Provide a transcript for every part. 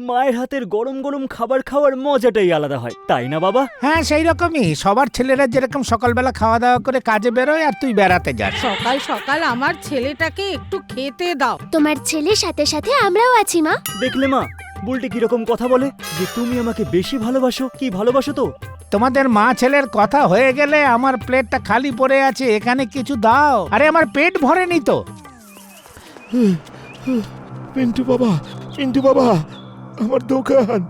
মায়ের হাতের গরম গরম খাবার খাওয়ার মজাটাই আলাদা হয়, তাই না বাবা? হ্যাঁ, সেই রকমই সবার ছেলেরা যেরকম সকালবেলা খাওয়া দাওয়া করে কাজে বেরোয় আর তুই বেড়াতে যাস। সকাল সকাল আমার ছেলেটাকে একটু খেতে দাও। তোমার ছেলের সাথে সাথে আমরাও আছি মা। দেখলে মা, বুলটি কিরকম কথা বলে যে তুমি আমাকে বেশি ভালোবাসো। কি ভালোবাসো তো? তোমাদের মা ছেলের কথা হয়ে গেলে আমার প্লেটটা খালি পড়ে আছে, এখানে কিছু দাও। আরে আমার পেট ভরেনি তো। পিন্টু বাবা, আমার দোকান।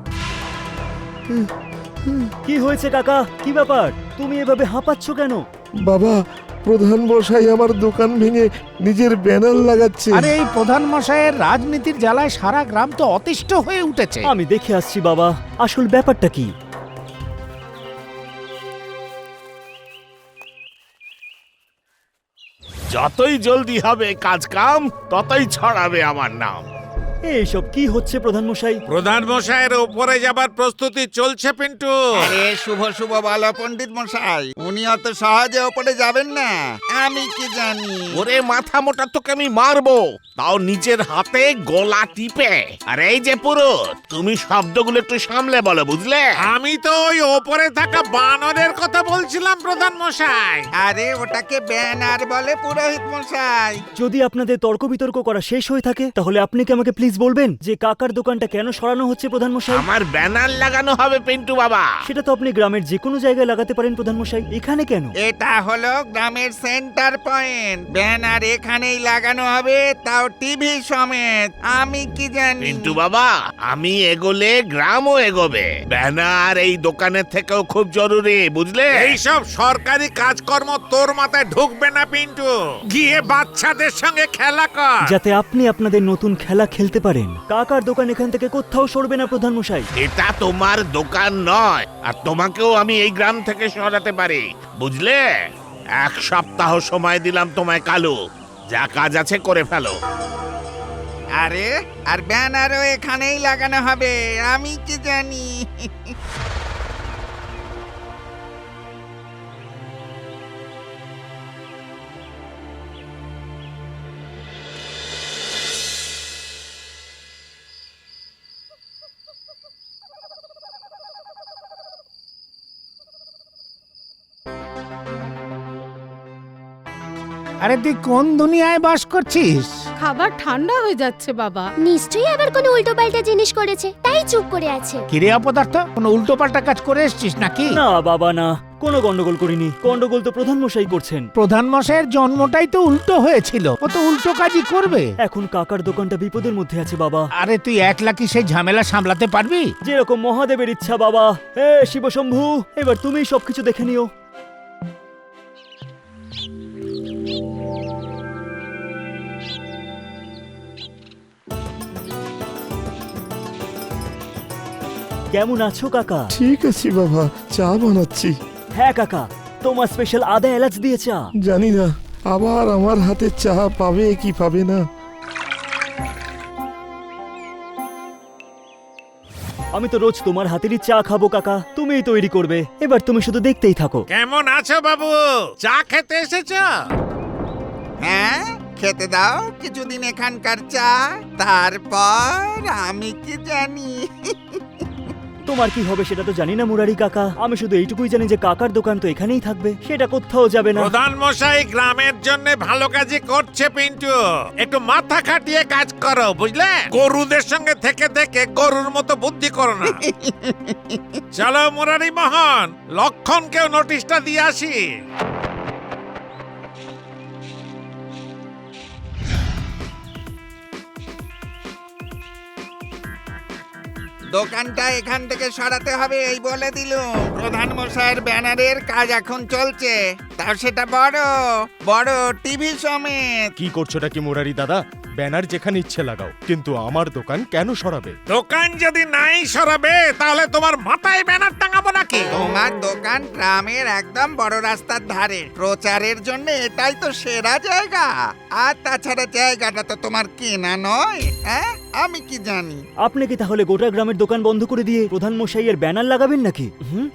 কি হয়েছে কাকা? কি ব্যাপার? তুমি এভাবে হাঁপাচ্ছ কেন? বাবা, প্রধান মশাই আমার দোকান ভেঙে নিজের ব্যানার লাগাচ্ছে। আরে এই প্রধান মশাইয়ের রাজনীতির জ্বালায় সারা গ্রাম তো অতিষ্ঠ হয়ে উঠেছে। আমি দেখে আসছি বাবা, আসল ব্যাপারটা কি। যতই জলদি হবে কাজ কাম ততই ছড়াবে আমার নাম। এইসব কি হচ্ছে প্রধান মশাই? প্রধান মশাইয়ের উপরে যাবার প্রস্তুতি চলছে পিন্টু। আরে শুভ বলো পণ্ডিত মশাই, উনি অত সহজে ওপরে যাবেন না। আমি কি জানি। ওরে মাথা মোটা, তোকে আমি মারবো, তাও নিজের হাতে গলা টিপে। আর এই যে পুরুত, তুমি শব্দগুলো একটু সামলে বলো, বুঝলে? আমি তো ওই ওপরে থাকা বানরের কথা বলছিলাম প্রধান মশাই। আরে ওটাকে ব্যানার বলে পুরোহিত মশাই। যদি আপনাদের তর্ক বিতর্ক করা শেষ হয়ে থাকে তাহলে আপনি কি আমাকে প্লিজ বলবেন যে কাকার দোকানটা কেন সরানো হচ্ছে প্রধান মশাই? আমার ব্যানার লাগানো হবে পিন্টু বাবা। সেটা তো আপনি গ্রামের যে কোনো জায়গায় লাগাতে পারেন প্রধান মশাই, এখানে কেন? এটা হলো গ্রামের সেন্টার পয়েন্ট, ব্যানার এখানেই লাগানো হবে, তাও টিভি সমেত। আমি কি জানি। পিন্টু বাবা, আমি এগোলে গ্রামও এগোবে। ব্যানার এই দোকানের থেকেও খুব জরুরি, বুঝলে? এইসব সরকারি কাজকর্ম তোর মাথায় ঢুকবে না পিন্টু। গিয়ে বাচ্চাদের সঙ্গে খেলা কর। যাতে আপনি আপনাদের নতুন খেলা খেলতে পারেন। কাকার দোকান এখান থেকে কোথাও সরবে না প্রধান মশাই। এটা তোমার দোকান নয়, আর তোমাকেও আমি এই গ্রাম থেকে সরাতে পারি, বুঝলে? 1 সপ্তাহ সময় দিলাম তোমায় কালু, যা কাজ আছে করে ফেলো। আরে আর ব্যানারও এখানেই লাগানো হবে। আমি কি জানি। আরে তুই কোন দুনিয়ায় বাস করছিস? খাবার ঠান্ডা হয়ে যাচ্ছে বাবা। নিশ্চয়ই আবার কোনো উল্টোপাল্টা জিনিস করেছে, তাই চুপ করে আছে। কিরে অপদার্থ, কোনো উল্টোপাল্টা কাজ করে এসছিস নাকি? না বাবা না, কোনো গন্ডগোল করিনি। গন্ডগোল তো প্রধান মশাই করছেন। প্রধান মশাইয়ের জন্মটাই তো উল্টো হয়েছিল, ও তো উল্টো কাজই করবে। এখন কাকার দোকানটা বিপদের মধ্যে আছে বাবা। আরে তুই একলা কি সেই ঝামেলা সামলাতে পারবি? যেরকম মহাদেবের ইচ্ছা বাবা। হে শিবশম্ভু, এবার তুমিই সবকিছু দেখে নিও। কেমন আছো কাকা? ঠিক আছি বাবা, চা বানাচ্ছি। হ্যাঁ কাকা, তোমার স্পেশাল আদা এলাচ দিয়ে চা। জানি না আবার আমার হাতে চা পাবে কি পাবে না। আমি তো রোজ তোমার হাতেরই চা খাবো কাকা, তুমিই তৈরি করবে। এবার তুমি শুধু দেখতেই থাকো। কেমন আছো বাবু? চা খেতে এসেছো? হ্যাঁ, খেতে দাও কিছুদিন এখানকার চা, তারপর আমি কি জানি। তোমার কি হবে সেটা তো জানি না মুরারি কাকা। আমি শুধু এইটুকুই জানি যে কাকার দোকান তো এখানেই থাকবে, সেটা কোথাও যাবে না। প্রধান মশাই গ্রামের জন্য ভালো কাজই করছে পিন্টু। একটু মাথা খাটিয়ে কাজ করো, বুঝলে? গরুদের সঙ্গে থেকে থেকে গরুর মতো বুদ্ধি করো না। চলো মুরারি মোহন, লক্ষণকেও নোটিশটা দিয়ে আসি। দোকানটা এখান থেকে সরাতে হবে এই বলে দিলুম। প্রধান মশাইয়ের ব্যানারের কাজ এখন চলছে, তাও সেটা বড় বড় টিভি সমেত। কি করছোটা কি মুরারি দাদা? ব্যানার যেখানে ইচ্ছে লাগাও, কিন্তু আমার দোকান কেন সরাবে? দোকান যদি নাই সরাবে তাহলে তোমার মাথায় ব্যানার টাঙাবো নাকি? তোমার দোকান গ্রামের একদম বড় রাস্তার ধারে, প্রচারের জন্য এটাই তো সেরা জায়গা। আর তাছাড়া জায়গাটা তো তোমার কেনা নয়। হ্যাঁ, আমি কি জানি। আপনি কি তাহলে গোটা গ্রামের দোকান বন্ধ করে দিয়ে প্রধান মশাইয়ের ব্যানার লাগাবেন নাকি?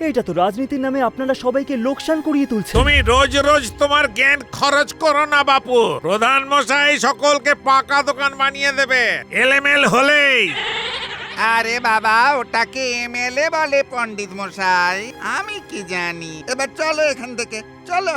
এটা তো রাজনীতির নামে আপনারা সবাইকে লোকসান করিয়ে তুলছেন। তুমি রোজ রোজ তোমার জ্ঞান খরচ করো না বাপু। প্রধান মশাই সকলকে পাকা দোকান বানিয়ে দেবে, এলেমেল হলেই। আরে বাবা ওটাকে এমএলএ বলে পণ্ডিত মশাই, আমি কি জানি। এবার চলো এখান থেকে, চলো।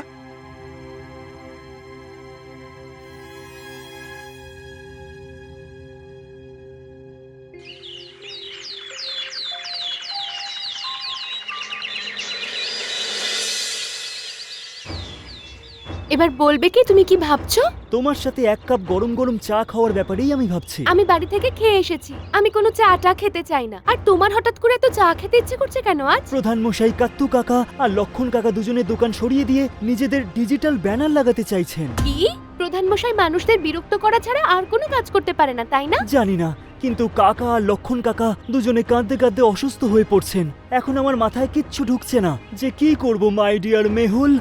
এবার বলবে কি তুমি কি ভাবছো? তোমার সাথে এক কাপ গরম গরম চা খাওয়ার ব্যাপারেই আমি ভাবছি। আমি বাড়ি থেকে খেয়ে এসেছি, আমি কোনো চা খেতে চাই না। আর তোমার হঠাৎ করে এত চা খেতে ইচ্ছে করছে কেন আজ? প্রধান মশাই কাত্তু কাকা আর লক্ষণ কাকা দুজনে দোকান সরিয়ে দিয়ে নিজেদের ডিজিটাল ব্যানার লাগাতে চাইছেন। কি? প্রধান মশাই মানুষদের বিরক্ত করা ছাড়া আর কোনো কাজ করতে পারে না, তাই না? জানি না, কিন্তু কাকা আর লক্ষণ কাকা দুজনে কাঁদতে কাঁদতে অসুস্থ হয়ে পড়ছেন। এখন আমার মাথায় কিচ্ছু ঢুকছে না যে কি করব মাই ডিয়ার মেহুল।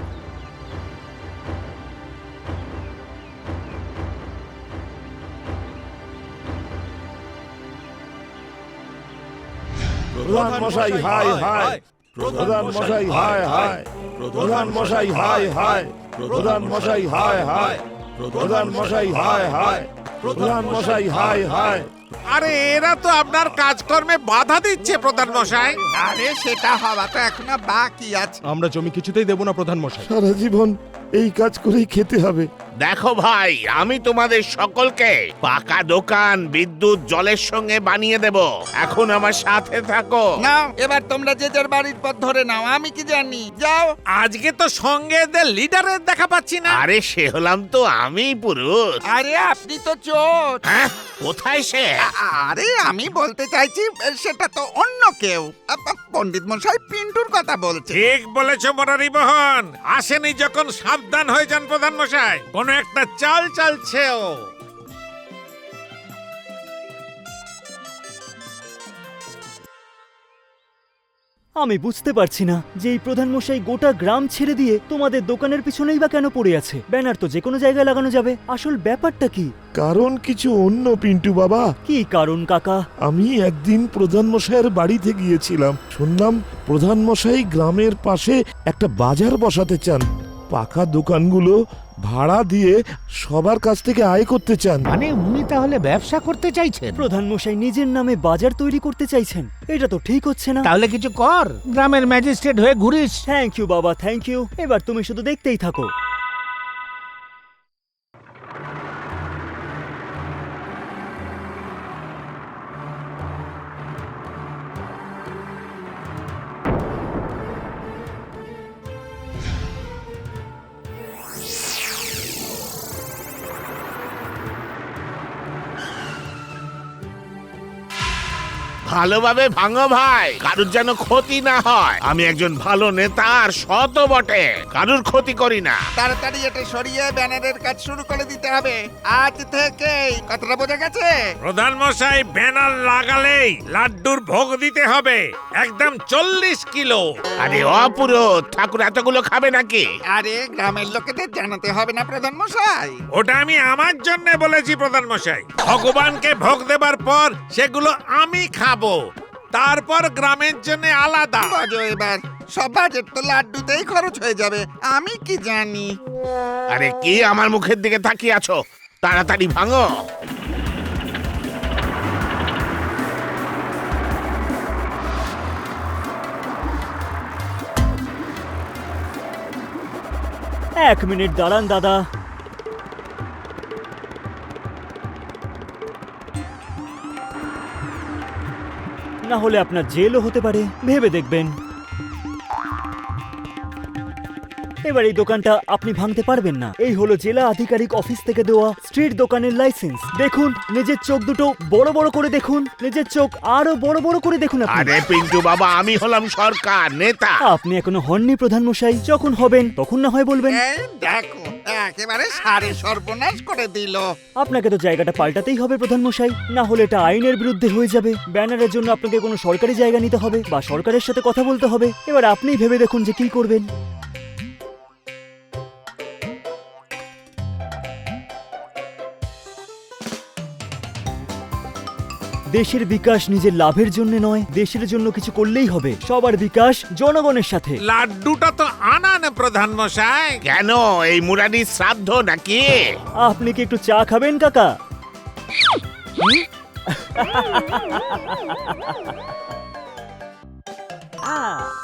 প্রধান মশাই হাই হাই, প্রধান মশাই হাই হাই, প্রধান মশাই হাই হাই, প্রধান মশাই হাই হাই, প্রধান মশাই হাই হাই, প্রধান মশাই হাই হাই। আরে এরা তো আপনার কাজকর্মে বাধা দিচ্ছে প্রধান মশাই। আরে সেটা হওয়া তো এখনো বাকি আছে। আমরা জমি কিছুতেই দেব না প্রধান মশাই। সারা জীবন এই কাজ করেই খেতে হবে। দেখো ভাই, আমি তোমাদের সকলকে পাকা দোকান, বিদ্যুৎ, জলের সঙ্গে বানিয়ে দেব। এখন আমার সাথে থাকো। নাও এবার তোমরা যে যার বাড়ির পথ ধরে নাও, আমি কি জানি। যাও। আজকে তো সঙ্গে এদের লিডারের দেখা পাচ্ছি না। আরে সে হলাম তো আমি পুরুষ। আরে আপনি তো চোর। হ্যাঁ, কোথায় সে? আরে আমি বলতে চাইছি সেটা তো অন্য কেউ। পণ্ডিত মশাই পিন্টুর কথা বলছে। ঠিক বলেছ মোরারি মোহন। আসেনি যখন সাবধান হয়ে যান প্রধান মশাই, কোনো একটা চাল চালছে ও। আমি বুঝতে পারছি না যে এই প্রধান মশাই গোটা গ্রাম ছেড়ে দিয়ে তোমাদের দোকানের পিছনেই বা কেন পড়ে আছে। ব্যানার তো যে কোনো জায়গায় লাগানো যাবে। আসল ব্যাপারটা কি? কারণ কিছু অন্য পিন্টু বাবা। কি কারণ কাকা? আমি একদিন প্রধান মশাইয়ের বাড়িতে গিয়েছিলাম, শুনলাম প্রধান মশাই গ্রামের পাশে একটা বাজার বসাতে চান। পাকা দোকানগুলো ভাড়া দিয়ে সবার কাছ থেকে আয় করতে চান। মানে উনি তাহলে ব্যবসা করতে চাইছেন? প্রধান মশাই নিজের নামে বাজার তৈরি করতে চাইছেন। এটা তো ঠিক হচ্ছে না। তাহলে কিছু কর, গ্রামের ম্যাজিস্ট্রেট হয়ে ঘুরিস। থ্যাংক ইউ বাবা, থ্যাংক ইউ। এবার তুমি শুধু দেখতেই থাকো। ভালোভাবে ভাঙো ভাই, কারুর যেন ক্ষতি না হয়। আমি একজন ভালো নেতা আর সৎ বটে, কারুর ক্ষতি করি না। তাড়াতাড়ি এটা সরিয়ে ব্যানারের কাজ শুরু করে দিতে হবে আজ থেকেই। কথাটা বোঝা গেছে? প্রধান মশাই ব্যানার লাগালেই লাড্ডুর ভোগ দিতে হবে, একদম 40 কিলো। আরে অপুরুষ, ঠাকুর এতগুলো খাবে নাকি? আরে গ্রামের লোকেদের জানাতে হবে না প্রধান মশাই? ওটা আমি আমার জন্য বলেছি প্রধান মশাই। ভগবানকে ভোগ দেবার পর সেগুলো আমি খাবো, তারপর গ্রামের জন্য আলাদা। বাজো এবার, সব বাজেট তো লাড্ডুতেই খরচ হয়ে যাবে, আমি কি জানি। আরে কি আমার মুখের দিকে তাকিয়ে আছো? তাড়াতাড়ি ভাঙো। এক মিনিট দাঁড়ান দাদা। না হলে আপনার জেলও হতে পারে, ভেবে দেখবেন। এবার এই দোকানটা আপনি ভাঙতে পারবেন না। এই হলো জেলা আধিকারিক অফিস থেকে দেওয়া স্ট্রিট দোকানের লাইসেন্স। দেখুন, নিজের চোখ দুটো বড় বড় করে দেখুন, নিজের চোখ আরো বড় বড় করে দেখুন। আরে পিন্টু বাবা, আমি হলাম সরকার নেতা। আপনি এখনো হননি প্রধান মশাই, যখন হবেন তখন না হয় বলবেন। এই দেখো, একেবারে সারে সর্বনাশ করে দিল। আপনাকে তো জায়গাটা পাল্টাতেই হবে প্রধান মশাই, না হলে এটা আইনের বিরুদ্ধে হয়ে যাবে। ব্যানারের জন্য আপনাকে কোনো সরকারি জায়গা নিতে হবে বা সরকারের সাথে কথা বলতে হবে। এবার আপনিই ভেবে দেখুন যে কি করবেন। দেশের বিকাশ নিজের লাভের জন্য নয়, দেশের জন্য কিছু করলেই হবে। সবার বিকাশ জনগণের সাথে। লাড্ডুটা তো আনান প্রধান মশাই। কেন, এই মুরারির শ্রাদ্ধ নাকি? আপনি কি একটু চা খাবেন কাকা? আহ